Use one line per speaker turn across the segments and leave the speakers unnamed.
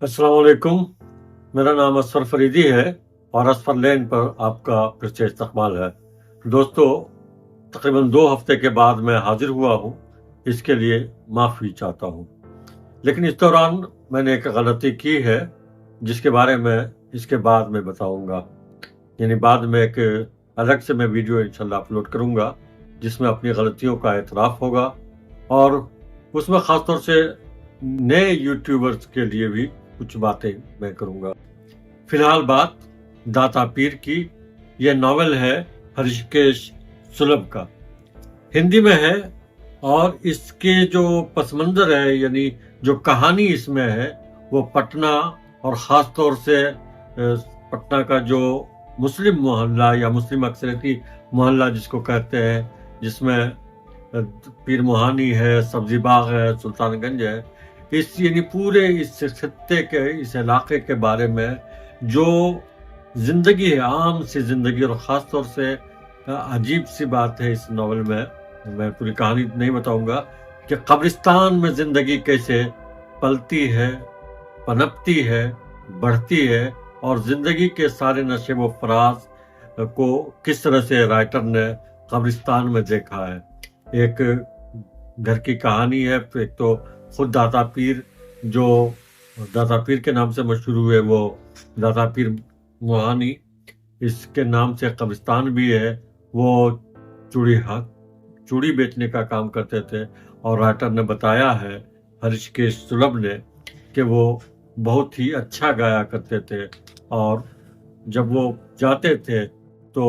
अस्सलाम वालेकुम। मेरा नाम असफर फरीदी है और असफर लैन पर आपका फिर से इस्तकबाल है। दोस्तों, तकरीबन 2 हफ्ते के बाद मैं हाजिर हुआ हूँ, इसके लिए माफ़ी चाहता हूँ। लेकिन इस दौरान मैंने एक गलती की है जिसके बारे में इसके बाद में बताऊँगा। यानी बाद में एक अलग से मैं वीडियो इंशाल्लाह अपलोड करूँगा जिसमें अपनी गलतियों का एतराफ़ होगा और उसमें ख़ास तौर से नए यूट्यूबर्स के लिए भी कुछ बातें मैं करूँगा। फिलहाल बात दाता पीर की। यह नॉवेल है हृषिकेश सुलभ का, हिंदी में है और इसके जो पस मंज़र है यानी जो कहानी इसमें है वो पटना और ख़ास तौर से पटना का जो मुस्लिम मोहल्ला या मुस्लिम अक्सरियती मोहल्ला जिसको कहते हैं, जिसमें पीर मोहानी है, सब्जी बाग है, सुल्तानगंज है, इस यानी पूरे इस खत्ते के इस इलाके के बारे में जो जिंदगी है, आम सी जिंदगी, और ख़ास तौर से अजीब सी बात है इस नावल में, मैं पूरी कहानी नहीं बताऊंगा, कि कब्रिस्तान में जिंदगी कैसे पलती है, पनपती है, बढ़ती है और जिंदगी के सारे नशे व फराज को किस तरह से राइटर ने कब्रिस्तान में देखा है। एक घर की कहानी है। एक तो खुद दाता पीर, जो दाता पीर के नाम से मशहूर हुए, वो दाता पीर मोहानी, इसके नाम से कब्रिस्तान भी है। वो चूड़ी बेचने का काम करते थे और राइटर ने बताया है, हृषिकेश सुलभ ने, कि वो बहुत ही अच्छा गाया करते थे और जब वो जाते थे तो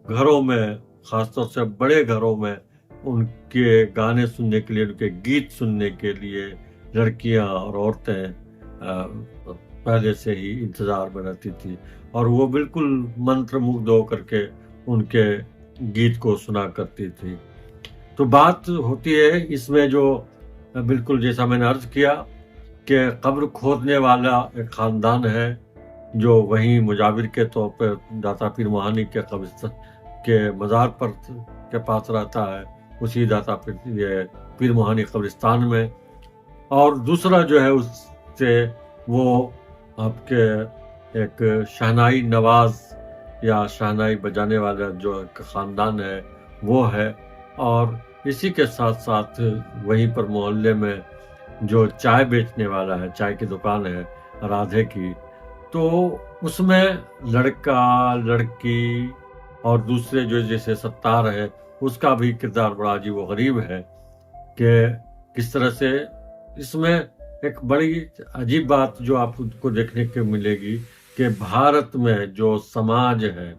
घरों में, खासतौर से बड़े घरों में, उनके गाने सुनने के लिए, उनके गीत सुनने के लिए लड़कियां और औरतें पहले से ही इंतजार में रहती थी और वो बिल्कुल मंत्रमुग्ध होकर के उनके गीत को सुना करती थी। तो बात होती है इसमें जो बिल्कुल जैसा मैंने अर्ज किया कि कब्र खोदने वाला एक खानदान है जो वहीं मुजाविर के तौर पर दाता पीर मोहानी के कब्रिस्तान के मज़ार पर के पास रहता है, उसी दाता पीर मोहानी कब्रिस्तान में। और दूसरा जो है उससे वो आपके एक शहनाई नवाज या शहनाई बजाने वाला जो एक ख़ानदान है वो है। और इसी के साथ साथ वहीं पर मोहल्ले में जो चाय बेचने वाला है, चाय की दुकान है राधे की, तो उसमें लड़का लड़की और दूसरे जो जैसे सत्तार है उसका भी किरदार बड़ा अजीब व गरीब है कि किस तरह से इसमें एक बड़ी अजीब बात जो आपको देखने को मिलेगी कि भारत में जो समाज है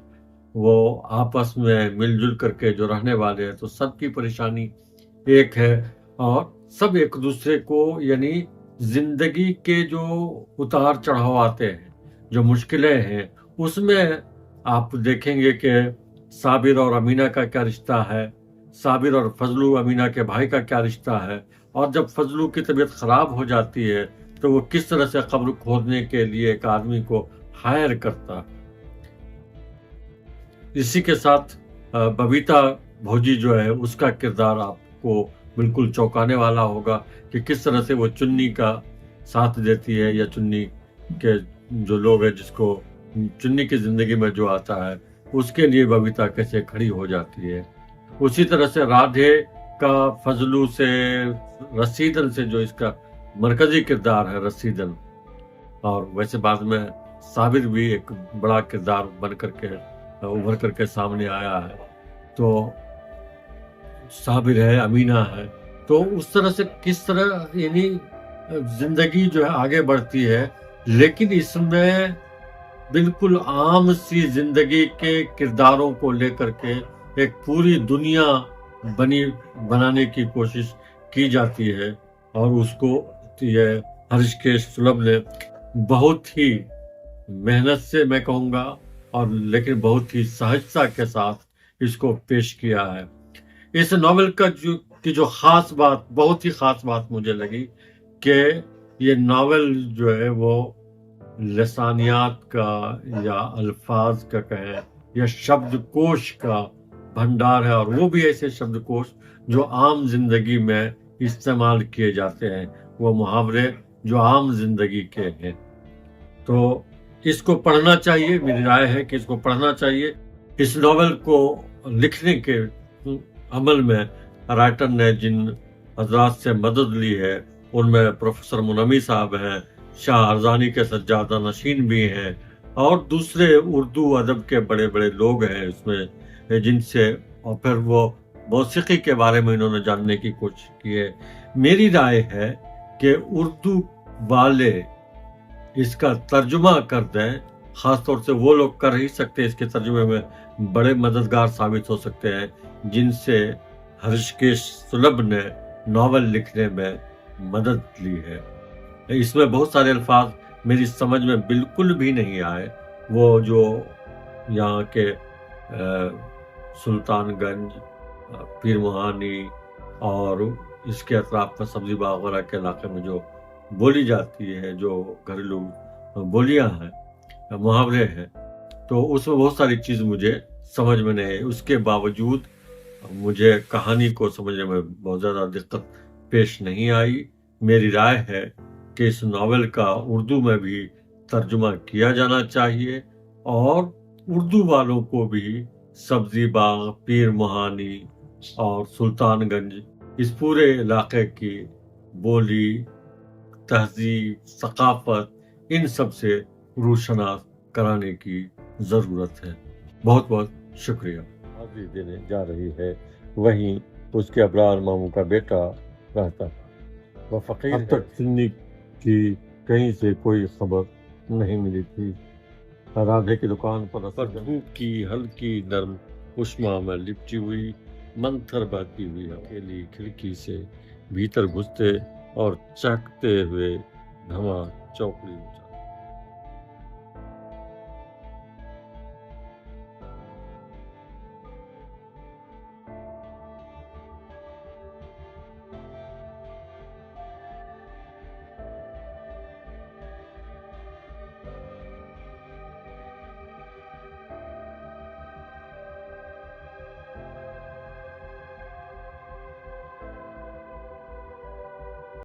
वो आपस में मिलजुल करके जो रहने वाले हैं, तो सबकी परेशानी एक है और सब एक दूसरे को, यानी जिंदगी के जो उतार चढ़ाव आते हैं, जो मुश्किलें हैं, उसमें आप देखेंगे कि साबिर और अमीना का क्या रिश्ता है, साबिर और फजलू अमीना के भाई का क्या रिश्ता है, और जब फजलू की तबीयत खराब हो जाती है तो वो किस तरह से कब्र खोदने के लिए एक आदमी को हायर करता। इसी के साथ बबीता भौजी जो है उसका किरदार आपको बिल्कुल चौंकाने वाला होगा कि किस तरह से वो चुन्नी का साथ देती है, या चुन्नी के जो लोग हैं जिसको चुन्नी की जिंदगी में जो आता है उसके लिए बबीता कैसे खड़ी हो जाती है। उसी तरह से राधे का फजलू से, रसीदन से, जो इसका मरकजी किरदार है रसीदन, और वैसे बाद में साबिर भी एक बड़ा किरदार बन करके उभर करके सामने आया है। तो साबिर है, अमीना है, तो उस तरह से किस तरह यानी जिंदगी जो है आगे बढ़ती है, लेकिन इसमें बिल्कुल आम सी जिंदगी के किरदारों को लेकर के एक पूरी दुनिया बनाने की कोशिश की जाती है और उसको ये हृषिकेश सुलभ ने बहुत ही मेहनत से, मैं कहूँगा, और लेकिन बहुत ही सहजता के साथ इसको पेश किया है। इस नॉवेल का जो खास बात, बहुत ही खास बात मुझे लगी कि ये नॉवेल जो है वो लसानियात का या अल्फाज का कहें या शब्दकोश का भंडार है, और वो भी ऐसे शब्दकोश जो आम जिंदगी में इस्तेमाल किए जाते हैं, वो मुहावरे जो आम जिंदगी के हैं। तो इसको पढ़ना चाहिए, मेरी राय है कि इसको पढ़ना चाहिए। इस नॉवेल को लिखने के अमल में राइटर ने जिन हजरात से मदद ली है उनमें प्रोफेसर मुनम्मी साहब हैं, शाह अरजानी के सज्जादा नशीन भी हैं और दूसरे उर्दू अदब के बड़े बड़े लोग हैं इसमें, जिनसे और फिर वो मौसीकी के बारे में इन्होंने जानने की कोशिश की है। मेरी राय है कि उर्दू वाले इसका तर्जुमा कर दें, खासतौर से वो लोग कर ही सकते हैं, इसके तर्जुमे में बड़े मददगार साबित हो सकते हैं जिनसे हर्षकेश सुलभ ने नॉवेल लिखने में मदद ली है। इसमें बहुत सारे अल्फाज मेरी समझ में बिल्कुल भी नहीं आए, वो जो यहाँ के सुल्तानगंज, पीर मुहानी और इसके अतराफ में सब्जी बाग वगैरह के इलाके में जो बोली जाती है, जो घरेलू बोलियां हैं, मुहावरे हैं, तो उसमें बहुत सारी चीज़ मुझे समझ में नहीं आई। उसके बावजूद मुझे कहानी को समझने में बहुत ज़्यादा दिक्कत पेश नहीं आई। मेरी राय है कि इस नॉवेल का उर्दू में भी तर्जुमा किया जाना चाहिए और उर्दू वालों को भी सब्जी बाग, पीर मुहानी और सुल्तानगंज, इस पूरे इलाके की बोली, तहजीब, सकाफत, इन सब से रूशनास कराने की ज़रूरत है। बहुत बहुत शुक्रिया। हाजिरी देने जा रही है, वहीं उसके अबरार मामू का बेटा रहता था। वह फकीर अब तक सिन्नी की कहीं से कोई खबर नहीं मिली थी। राधे की दुकान पर धूप की हल्की नरम उष्मा में लिपटी हुई मंथर बहती हुई अकेली खिड़की से भीतर घुसते और चहकते हुए धमा चौकड़ी